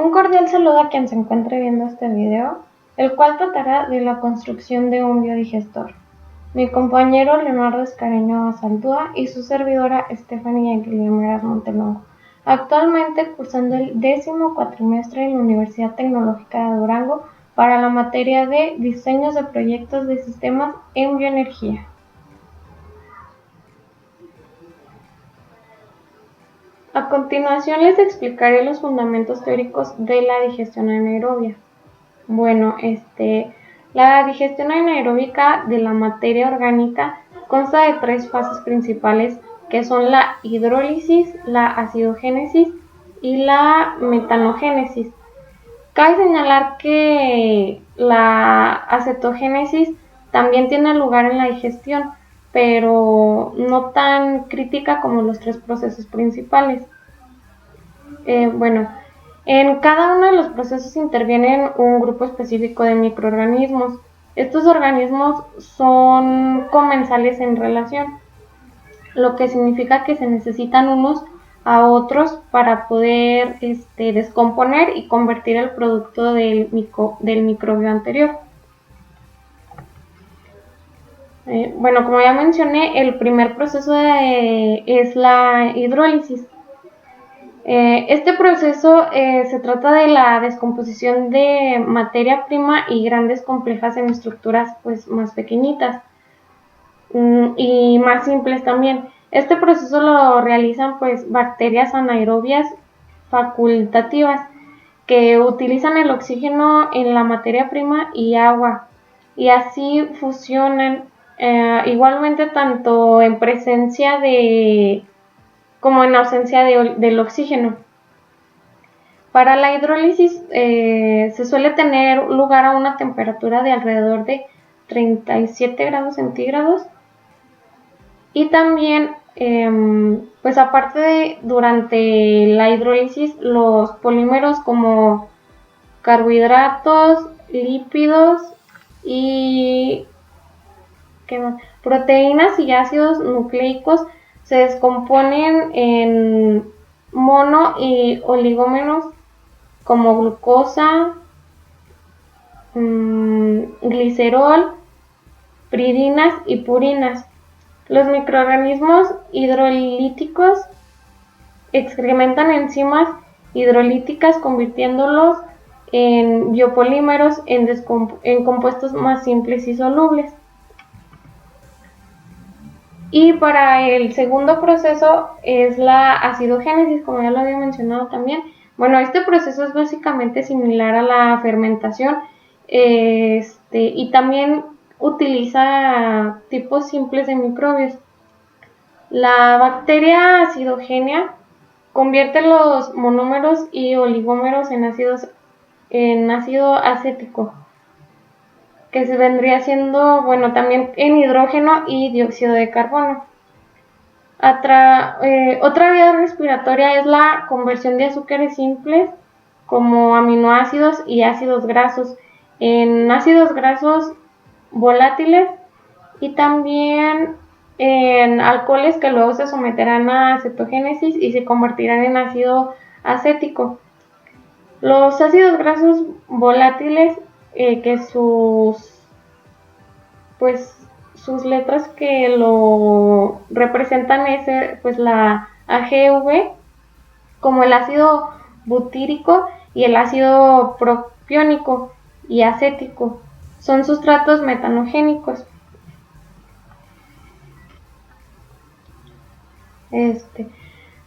Un cordial saludo a quien se encuentre viendo este video, el cual tratará de la construcción de un biodigestor. Mi compañero Leonardo Escareño Azaldúa y su servidora Estefanía Guillermeras Montelongo, actualmente cursando el 10º cuatrimestre en la Universidad Tecnológica de Durango para la materia de Diseños de Proyectos de Sistemas en Bioenergía. A continuación les explicaré los fundamentos teóricos de la digestión anaerobia. Bueno, la digestión anaeróbica de la materia orgánica consta de 3 fases principales que son la hidrólisis, la acidogénesis y la metanogénesis. Cabe señalar que la acetogénesis también tiene lugar en la digestión, pero no tan crítica como los 3 procesos principales. En cada uno de los procesos intervienen un grupo específico de microorganismos. Estos organismos son comensales en relación, lo que significa que se necesitan unos a otros para poder descomponer y convertir el producto del microbio anterior. Como ya mencioné, el primer proceso es la hidrólisis. Este proceso se trata de la descomposición de materia prima y grandes complejas en estructuras más pequeñitas y más simples también. Este proceso lo realizan bacterias anaerobias facultativas que utilizan el oxígeno en la materia prima y agua y así fusionan igualmente tanto en presencia como en ausencia del oxígeno. Para la hidrólisis se suele tener lugar a una temperatura de alrededor de 37 grados centígrados y también aparte durante la hidrólisis los polímeros como carbohidratos, lípidos y proteínas y ácidos nucleicos se descomponen en mono y oligómeros como glucosa, glicerol, piridinas y purinas. Los microorganismos hidrolíticos excrementan enzimas hidrolíticas convirtiéndolos en biopolímeros en compuestos más simples y solubles. Y para el segundo proceso es la acidogénesis, como ya lo había mencionado también. Este proceso es básicamente similar a la fermentación y también utiliza tipos simples de microbios. La bacteria acidogénea convierte los monómeros y oligómeros en ácido acético, que se vendría siendo, también en hidrógeno y dióxido de carbono. Otra vía respiratoria es la conversión de azúcares simples como aminoácidos y ácidos grasos en ácidos grasos volátiles y también en alcoholes que luego se someterán a cetogénesis y se convertirán en ácido acético. Los ácidos grasos volátiles que sus letras que lo representan es la AGV, como el ácido butírico y el ácido propiónico y acético. Son sustratos metanogénicos.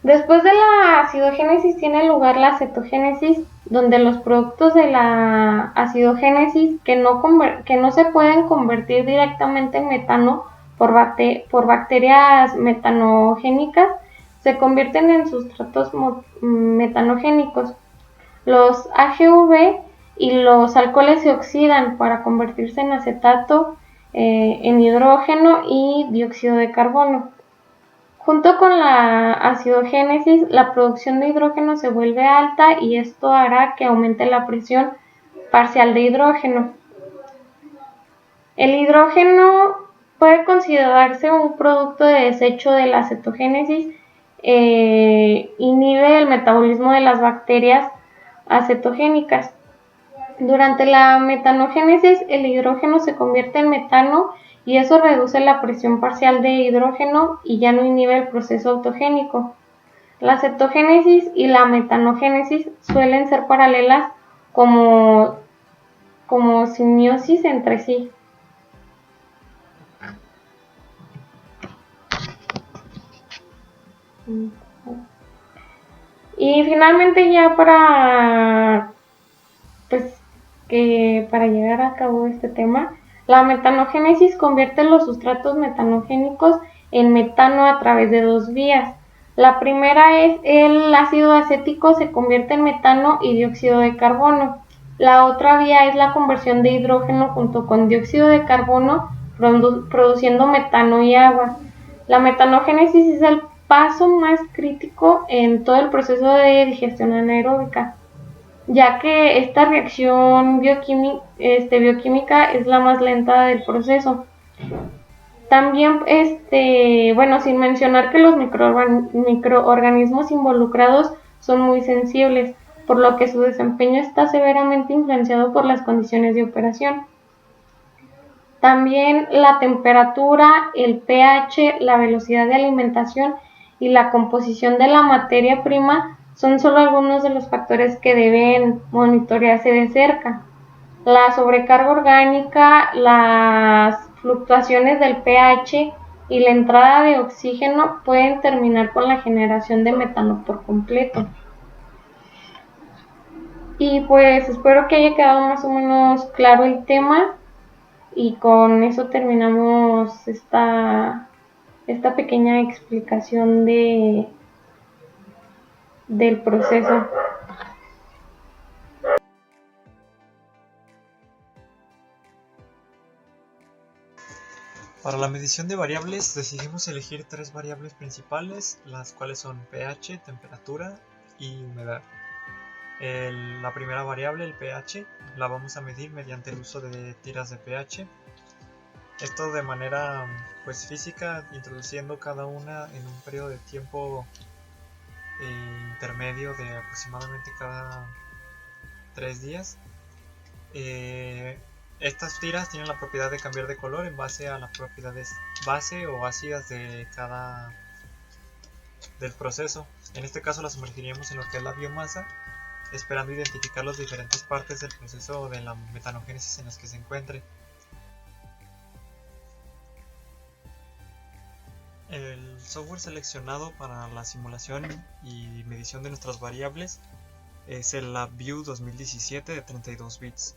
Después de la acidogénesis tiene lugar la cetogénesis, donde los productos de la acidogénesis que no se pueden convertir directamente en metano por bacterias metanogénicas se convierten en sustratos metanogénicos. Los AGV y los alcoholes se oxidan para convertirse en acetato, en hidrógeno y dióxido de carbono. Junto con la acidogénesis, la producción de hidrógeno se vuelve alta y esto hará que aumente la presión parcial de hidrógeno. El hidrógeno puede considerarse un producto de desecho de la cetogénesis, inhibe el metabolismo de las bacterias acetogénicas. Durante la metanogénesis, el hidrógeno se convierte en metano y eso reduce la presión parcial de hidrógeno y ya no inhibe el proceso autogénico. La cetogénesis y la metanogénesis suelen ser paralelas como simiosis entre sí. Y finalmente ya para llegar a cabo este tema, la metanogénesis convierte los sustratos metanogénicos en metano a través de dos vías. La primera es el ácido acético se convierte en metano y dióxido de carbono. La otra vía es la conversión de hidrógeno junto con dióxido de carbono produciendo metano y agua. La metanogénesis es el paso más crítico en todo el proceso de digestión anaeróbica, ya que esta reacción bioquímica es la más lenta del proceso. También, sin mencionar que los microorganismos involucrados son muy sensibles, por lo que su desempeño está severamente influenciado por las condiciones de operación. También la temperatura, el pH, la velocidad de alimentación y la composición de la materia prima son solo algunos de los factores que deben monitorearse de cerca. La sobrecarga orgánica, las fluctuaciones del pH y la entrada de oxígeno pueden terminar con la generación de metano por completo. Y pues espero que haya quedado más o menos claro el tema. Y con eso terminamos esta pequeña explicación del proceso. Para la medición de variables decidimos elegir tres variables principales, las cuales son pH, temperatura y humedad. La primera variable, el pH, la vamos a medir mediante el uso de tiras de pH. Esto de manera física, introduciendo cada una en un periodo de tiempo intermedio de aproximadamente cada 3 días. Estas tiras tienen la propiedad de cambiar de color en base a las propiedades base o ácidas del proceso. En este caso las sumergiríamos en lo que es la biomasa, esperando identificar las diferentes partes del proceso de la metanogénesis en las que se encuentre. El software seleccionado para la simulación y medición de nuestras variables es el LabVIEW 2017 de 32 bits.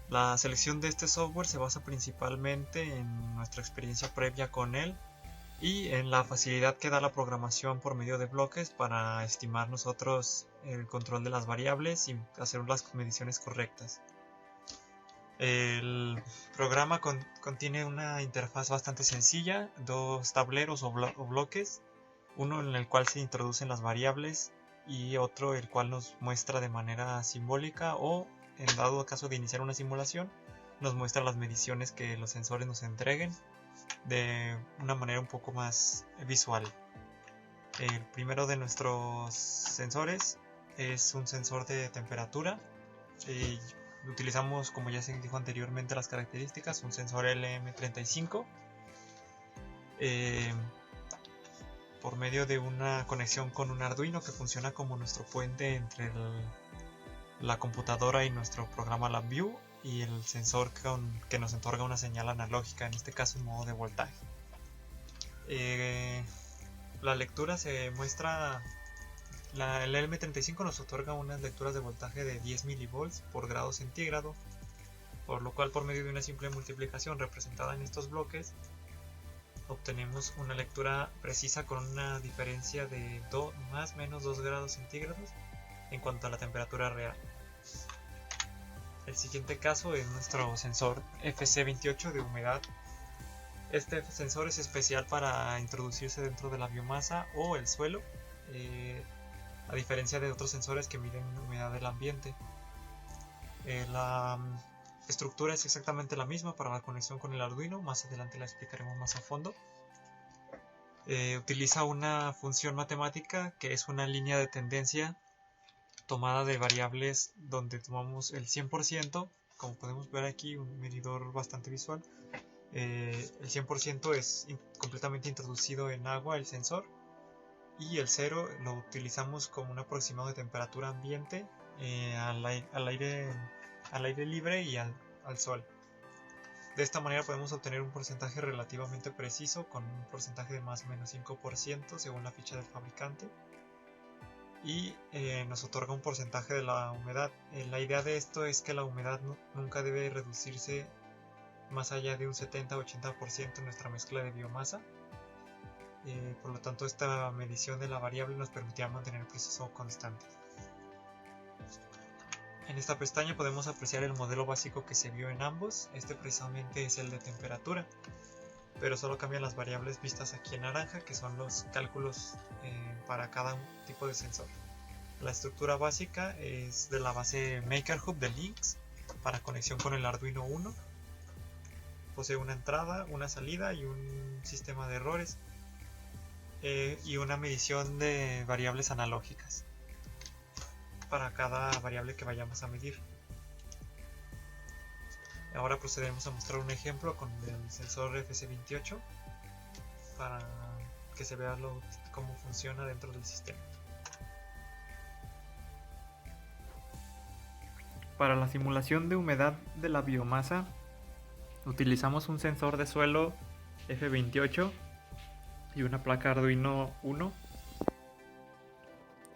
La selección de este software se basa principalmente en nuestra experiencia previa con él y en la facilidad que da la programación por medio de bloques para estimar nosotros el control de las variables y hacer las mediciones correctas. El programa contiene una interfaz bastante sencilla, dos tableros o bloques, uno en el cual se introducen las variables y otro el cual nos muestra de manera simbólica o, en dado caso de iniciar una simulación, nos muestra las mediciones que los sensores nos entreguen de una manera un poco más visual. El primero de nuestros sensores es un sensor de temperatura. Utilizamos, como ya se dijo anteriormente, las características, un sensor LM35 por medio de una conexión con un Arduino que funciona como nuestro puente entre la computadora y nuestro programa LabVIEW y el sensor que nos otorga una señal analógica, en este caso en modo de voltaje. La lectura se muestra. El LM35 nos otorga unas lecturas de voltaje de 10 mV por grado centígrado, por lo cual por medio de una simple multiplicación representada en estos bloques obtenemos una lectura precisa con una diferencia de más o menos 2 grados centígrados en cuanto a la temperatura real. El siguiente caso es nuestro sensor FC28 de humedad. Este sensor es especial para introducirse dentro de la biomasa o el suelo, a diferencia de otros sensores que miden humedad del ambiente. La estructura es exactamente la misma para la conexión con el Arduino, más adelante la explicaremos más a fondo. Utiliza una función matemática que es una línea de tendencia tomada de variables donde tomamos el 100%, como podemos ver aquí, un medidor bastante visual. El 100% es completamente introducido en agua el sensor, y el 0 lo utilizamos como un aproximado de temperatura ambiente al aire libre y al sol. De esta manera podemos obtener un porcentaje relativamente preciso, con un porcentaje de más o menos 5% según la ficha del fabricante, y nos otorga un porcentaje de la humedad. La idea de esto es que la humedad nunca debe reducirse más allá de un 70-80% en nuestra mezcla de biomasa. Por lo tanto, esta medición de la variable nos permitía mantener el proceso constante. En esta pestaña podemos apreciar el modelo básico que se vio en ambos. Este precisamente es el de temperatura, pero solo cambian las variables vistas aquí en naranja, que son los cálculos para cada tipo de sensor. La estructura básica es de la base MakerHub de Lynx para conexión con el Arduino Uno. Posee una entrada, una salida y un sistema de errores, y una medición de variables analógicas para cada variable que vayamos a medir. Ahora procedemos a mostrar un ejemplo con el sensor FC28 para que se vea cómo funciona dentro del sistema. Para la simulación de humedad de la biomasa utilizamos un sensor de suelo F28 y una placa Arduino Uno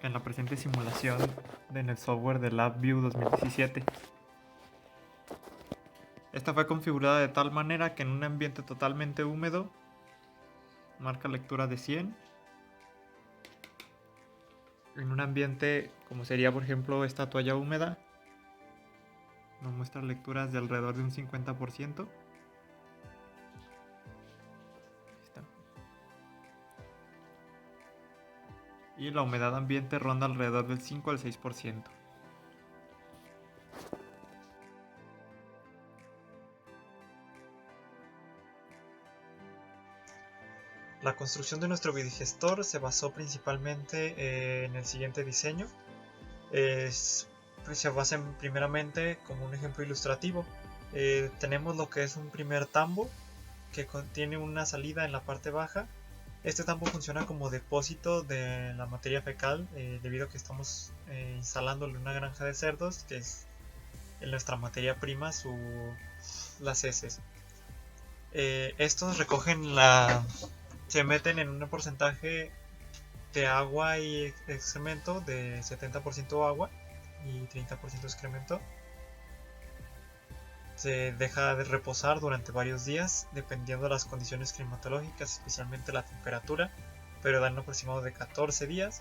en la presente simulación en el software de LabVIEW 2017. Esta fue configurada de tal manera que en un ambiente totalmente húmedo marca lectura de 100. En un ambiente como sería por ejemplo esta toalla húmeda, nos muestra lecturas de alrededor de un 50%. Y la humedad ambiente ronda alrededor del 5 al 6%. La construcción de nuestro biodigestor se basó principalmente en el siguiente diseño. Se basa primeramente como un ejemplo ilustrativo. Tenemos lo que es un primer tambo que contiene una salida en la parte baja. Este tambo funciona como depósito de la materia fecal, debido a que estamos instalándole una granja de cerdos, que es en nuestra materia prima las heces. Estos se meten en un porcentaje de agua y excremento de 70% agua y 30% excremento. Se deja de reposar durante varios días dependiendo de las condiciones climatológicas, especialmente la temperatura, pero dan un aproximado de 14 días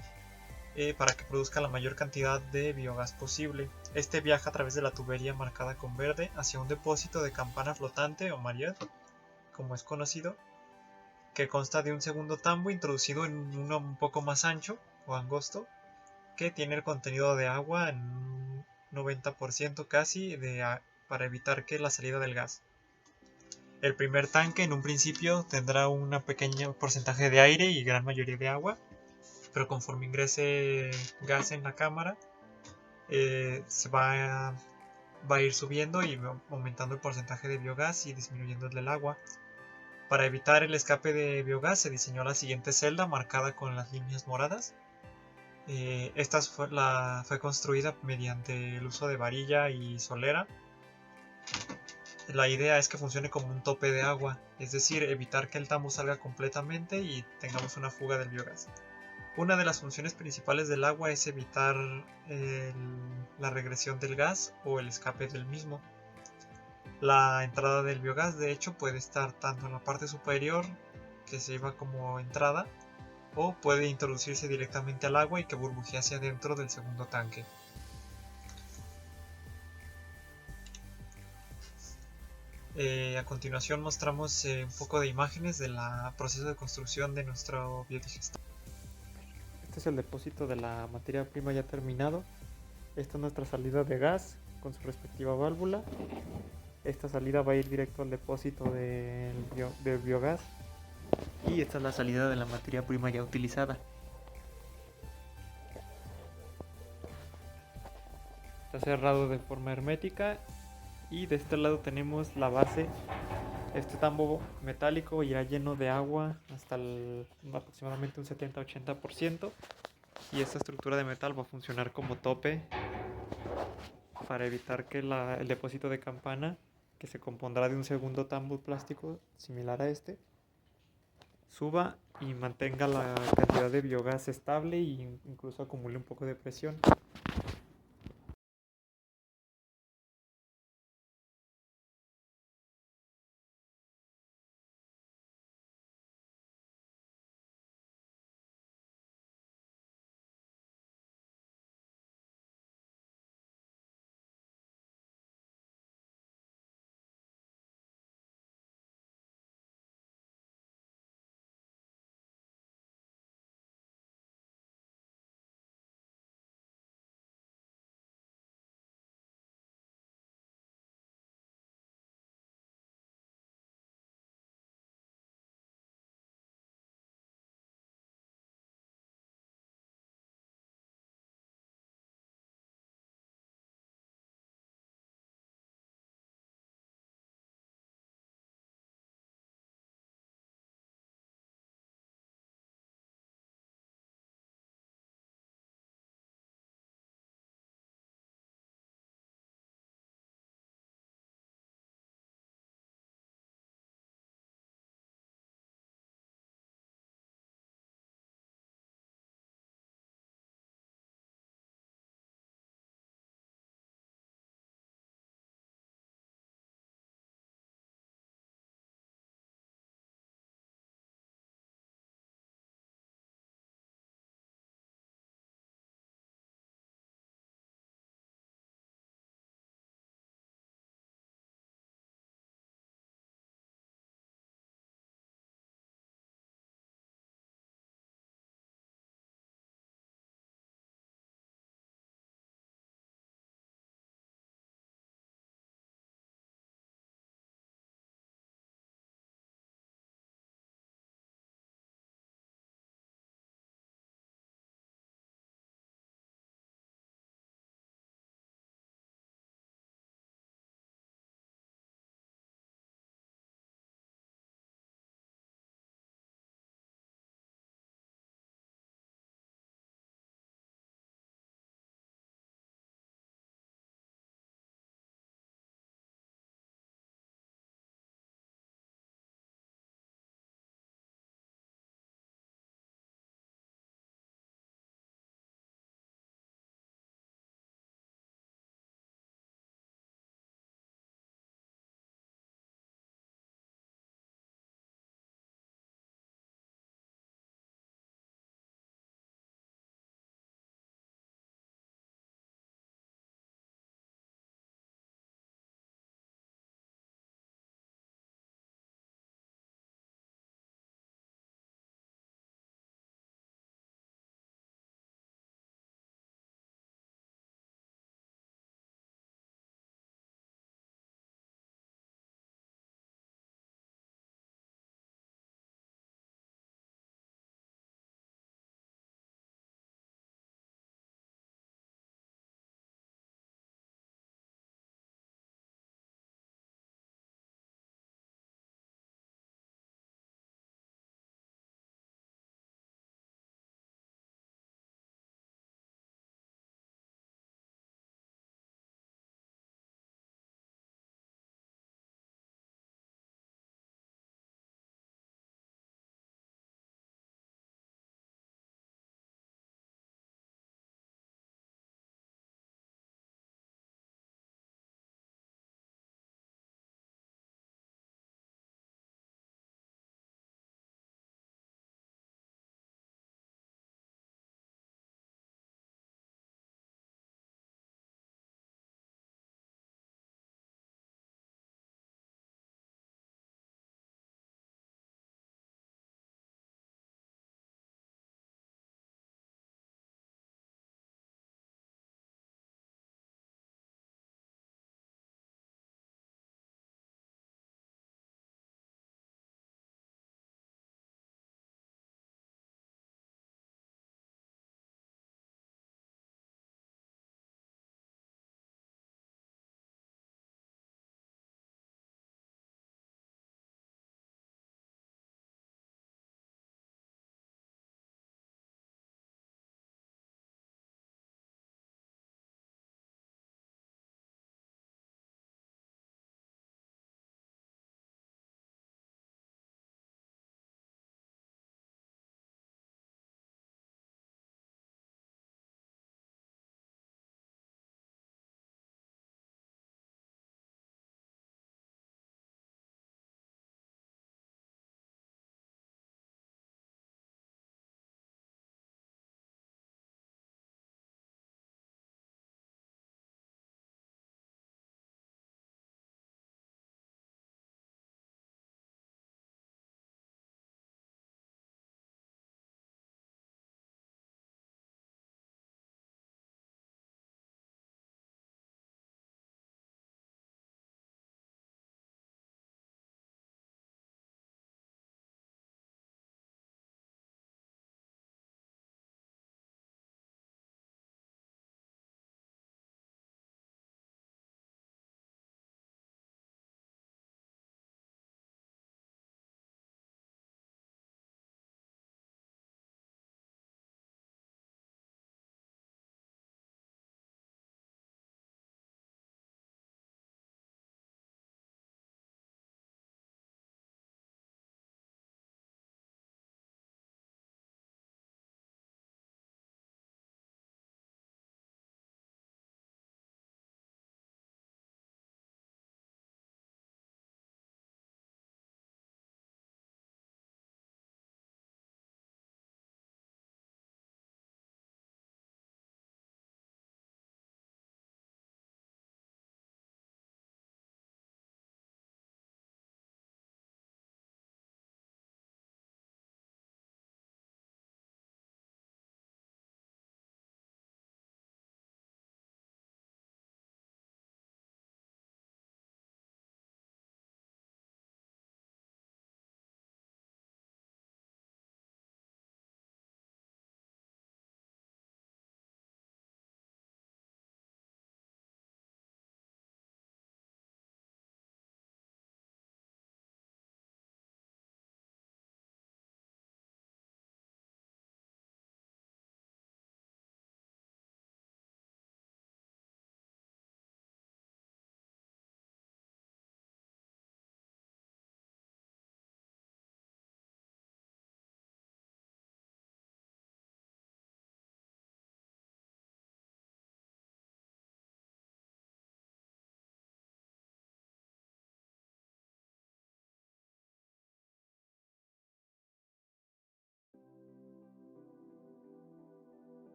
para que produzca la mayor cantidad de biogás posible. Este viaja a través de la tubería marcada con verde hacia un depósito de campana flotante o mariot, como es conocido, que consta de un segundo tambo introducido en uno un poco más ancho o angosto, que tiene el contenido de agua en un 90% casi para evitar que la salida del gas. El primer tanque en un principio tendrá un pequeño porcentaje de aire y gran mayoría de agua, pero conforme ingrese gas en la cámara se va a ir subiendo y aumentando el porcentaje de biogás y disminuyendo el del agua. Para evitar el escape de biogás se diseñó la siguiente celda marcada con las líneas moradas. Esta fue construida mediante el uso de varilla y solera. La idea es que funcione como un tope de agua, es decir, evitar que el tambo salga completamente y tengamos una fuga del biogás. Una de las funciones principales del agua es evitar la regresión del gas o el escape del mismo. La entrada del biogás de hecho puede estar tanto en la parte superior, que se lleva como entrada, o puede introducirse directamente al agua y que burbujee hacia dentro del segundo tanque. A continuación mostramos un poco de imágenes del proceso de construcción de nuestro biodigestor. Este es el depósito de la materia prima ya terminado. Esta es nuestra salida de gas con su respectiva válvula. Esta salida va a ir directo al depósito del biogás. Y esta es la salida de la materia prima ya utilizada. Está cerrado de forma hermética. Y de este lado tenemos la base. Este tambo metálico irá lleno de agua hasta aproximadamente un 70-80%. Y esta estructura de metal va a funcionar como tope para evitar que el depósito de campana, que se compondrá de un segundo tambo plástico similar a este, suba y mantenga la cantidad de biogás estable e incluso acumule un poco de presión.